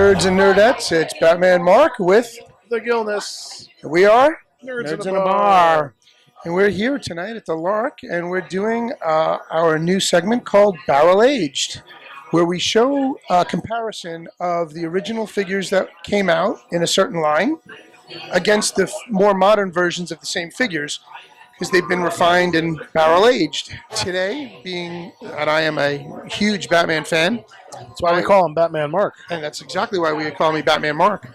nerds and nerdettes. It's Batman Marc with the Gilness. we are Nerds in a Bar. And we're here tonight at the Lark, and we're doing our new segment called Barrel Aged, where we show a comparison of the original figures that came out in a certain line against the more modern versions of the same figures, because they've been refined and barrel aged. Today, being that I am a huge Batman fan, that's why we call him Batman Marc. And that's exactly why we call me Batman Marc.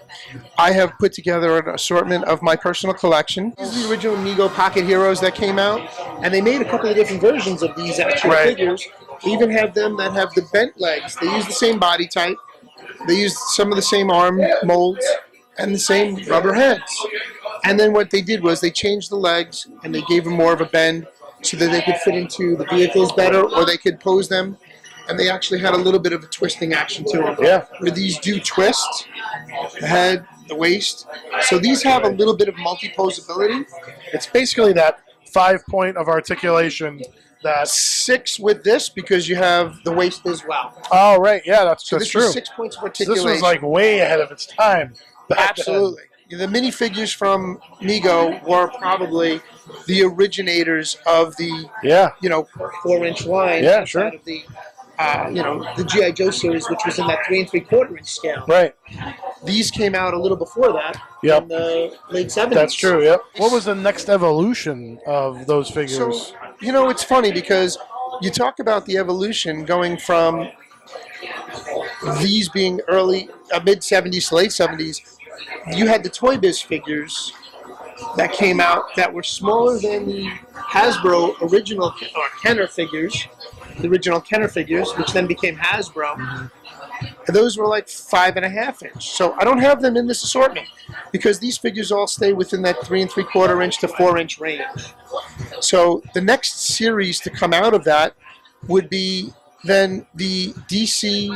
I have put together an assortment of my personal collection. These are the original Mego Pocket Heroes that came out, and they made a couple of different versions of these actual figures. They even have them that have the bent legs. They use the same body type. They use some of the same arm molds and the same rubber heads. And then what they did was they changed the legs and they gave them more of a bend so that they could fit into the vehicles better, or they could pose them. And they actually had a little bit of a twisting action to them. Yeah. Where these do twist, the head, the waist. So these have a little bit of multi-posability. It's basically that 5 point of articulation. That's 6 with this because you have the waist as well. Oh, right. Yeah, that's so this true. Was 6 points of articulation. This was like way ahead of its time. Absolutely. The minifigures from Mego were probably the originators of the 4-inch line. Yeah, sure. Of the the G.I. Joe series, which was in that 3 3/4 inch scale. Right. These came out a little before that. Yep. In the late 70s. That's true. Yep. What was the next evolution of those figures? So, it's funny because you talk about the evolution going from these being mid 70s to late 70s. You had the Toy Biz figures that came out that were smaller than the Hasbro original or Kenner figures, the original Kenner figures, which then became Hasbro. And those were like 5.5 inch. So I don't have them in this assortment because these figures all stay within that 3 3/4 inch to 4 inch range. So the next series to come out of that would be then the DC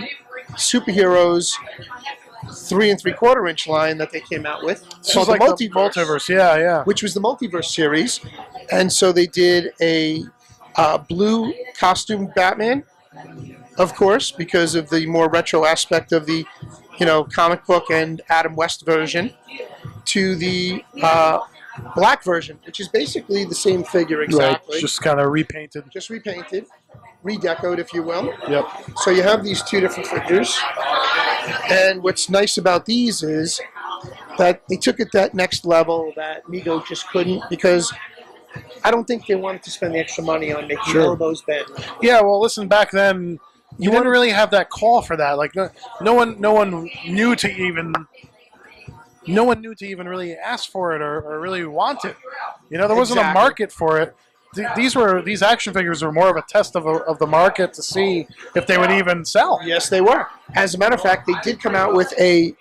Superheroes 3 3/4 inch line that they came out with. Called like the Multiverse, yeah. Which was the Multiverse series. And so they did a blue costume Batman, of course, because of the more retro aspect of the, comic book and Adam West version, to the black version, which is basically the same figure exactly. Right, just kind of repainted. Just repainted, redecoed, if you will. Yep. So you have these two different figures. And what's nice about these is that they took it that next level that Mego just couldn't, because I don't think they wanted to spend the extra money on making elbows bend. Yeah, well, listen, back then you didn't really have that call for that. Like no one knew to even really ask for it or really want it. There wasn't a market for it. These action figures were more of a test of the market to see if they would even sell. Yes, they were. As a matter of fact, they did come out with a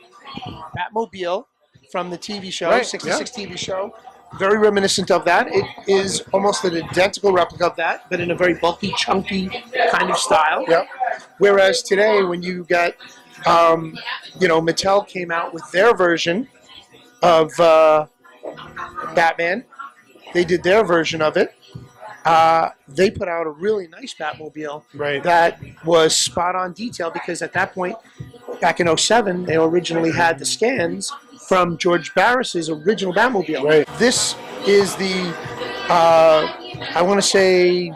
Batmobile from the TV show, 66 TV show. Very reminiscent of that. It is almost an identical replica of that, but in a very bulky, chunky kind of style. Yep. Whereas today, when you got, Mattel came out with their version of Batman, they did their version of it. They put out a really nice Batmobile that was spot on detail, because at that point, back in 2007, they originally had the scans from George Barris's original Batmobile. Right. This is the, I want to say,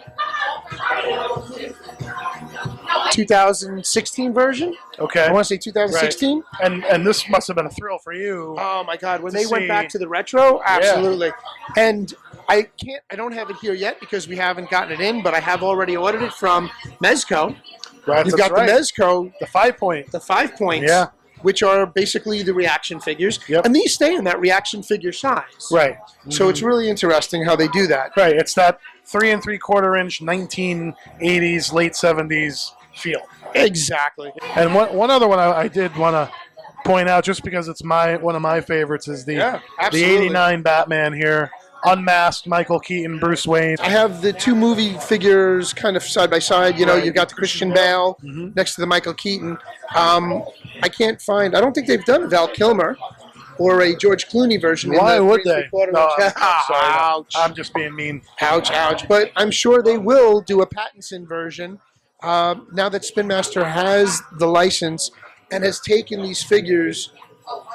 2016 version. Okay. I want to say 2016. Right. And this must have been a thrill for you. Oh my God! When they went back to the retro, absolutely. Yeah. And I don't have it here yet because we haven't gotten it in, but I have already ordered it from Mezco. Right. You've got the Mezco, the 5 point, the 5 points. Yeah. Which are basically the reaction figures. Yep. And these stay in that reaction figure size. Right. So it's really interesting how they do that. Right. It's that 3 3/4 inch 1980s, late 70s feel. Exactly. And one other one I did want to point out, just because it's one of my favorites, is the 89 Batman here. Unmasked Michael Keaton, Bruce Wayne. I have the two movie figures kind of side by side. You've got the Christian Bale next to the Michael Keaton. I don't think they've done a Val Kilmer or a George Clooney version. Why would they? No, sorry, ouch. I'm just being mean. Ouch, ouch. But I'm sure they will do a Pattinson version now that Spin Master has the license and has taken these figures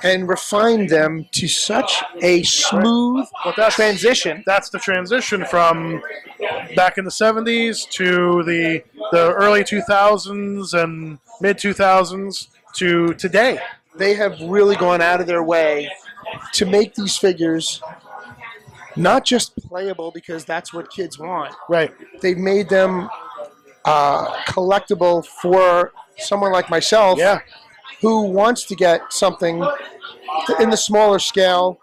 and refined them to such a smooth transition. That's the transition from back in the 70s to the early 2000s and mid 2000s to today. They have really gone out of their way to make these figures not just playable because that's what kids want. Right. They've made them collectible for someone like myself who wants to get something in the smaller scale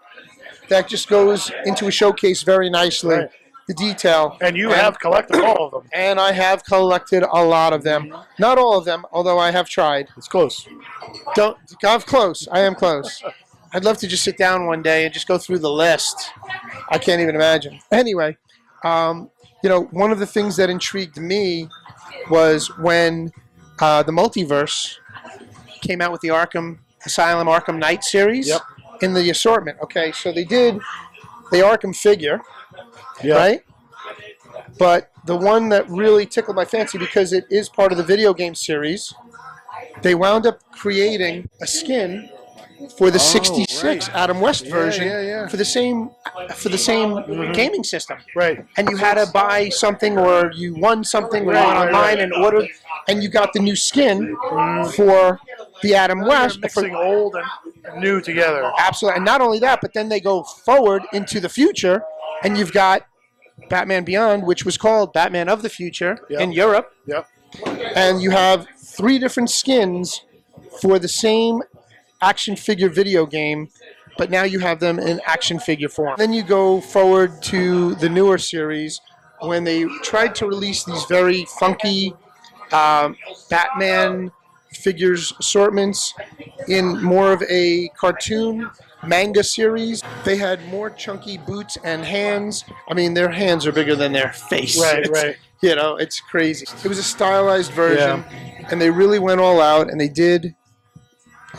that just goes into a showcase very nicely. Right. The detail. And you have collected all of them. And I have collected a lot of them. Not all of them, although I have tried. It's close. I'm close. I am close. I'd love to just sit down one day and just go through the list. I can't even imagine. Anyway, one of the things that intrigued me was when the Multiverse came out with the Arkham Asylum Arkham Knight series in the assortment. Okay, so they did the Arkham figure, right? But the one that really tickled my fancy, because it is part of the video game series, they wound up creating a skin for the '66 Adam West version for the same gaming system. Right. And you had to buy something, or you won something, or you went online and ordered, and you got the new skin for the Adam West. Mixing old and new together. Absolutely. And not only that, but then they go forward into the future, and you've got Batman Beyond, which was called Batman of the Future in Europe. Yep. And you have 3 different skins for the same action figure video game, but now you have them in action figure form. Then you go forward to the newer series when they tried to release these very funky Batman figures assortments in more of a cartoon manga series. They had more chunky boots and hands. I mean, their hands are bigger than their face. Right. It's crazy. It was a stylized version, and they really went all out, and they did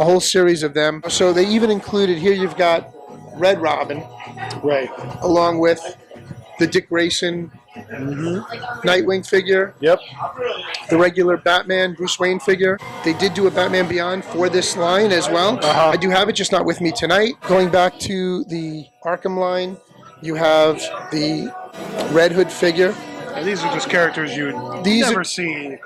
a whole series of them. So they even included, here you've got Red Robin, along with the Dick Grayson Nightwing figure, the regular Batman Bruce Wayne figure. They did do a Batman Beyond for this line as well. I do have it, just not with me tonight. Going back to the Arkham line, you have the Red Hood figure. And these are just characters you would never see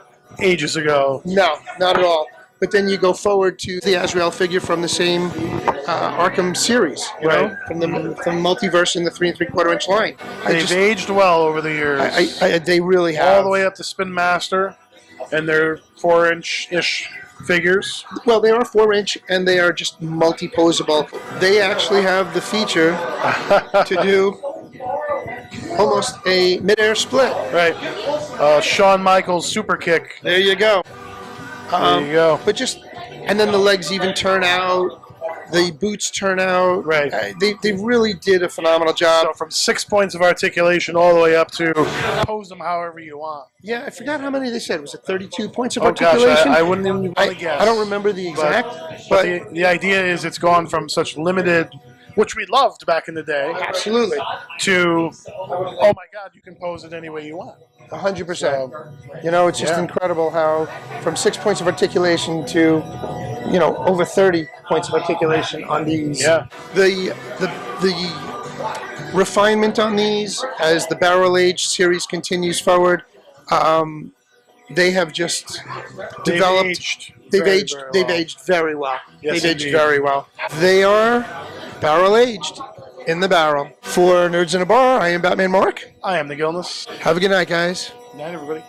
ages ago. No, not at all. But then you go forward to the Azrael figure from the same Arkham series, you know, from the Multiverse in the 3 3/4-inch line. They've aged well over the years. They really have. All the way up to Spin Master, and they're 4-inch-ish figures. Well, they are 4-inch, and they are just multi-posable. They actually have the feature to do almost a mid-air split. Right. Shawn Michaels super kick. There you go. There you go. But and then the legs even turn out. The boots turn out. Right. They really did a phenomenal job. So from 6 points of articulation all the way up to pose them however you want. Yeah, I forgot how many they said. Was it 32 points of articulation? Gosh, I wouldn't even want to guess. I don't remember the exact. But the idea is it's gone from such limited, which we loved back in the day. Absolutely. To, oh my God, you can pose it any way you want. 100%. It's just incredible how from 6 points of articulation to, over 30 points of articulation on these. Yeah. The refinement on these as the Barrel Age series continues forward, they have just developed. They've aged very well. Yes, they've aged indeed. very well. They are barrel aged in the barrel. For Nerds in a Bar, I am Batman Marc. I am the Gilness. Have a good night, guys. Night, everybody.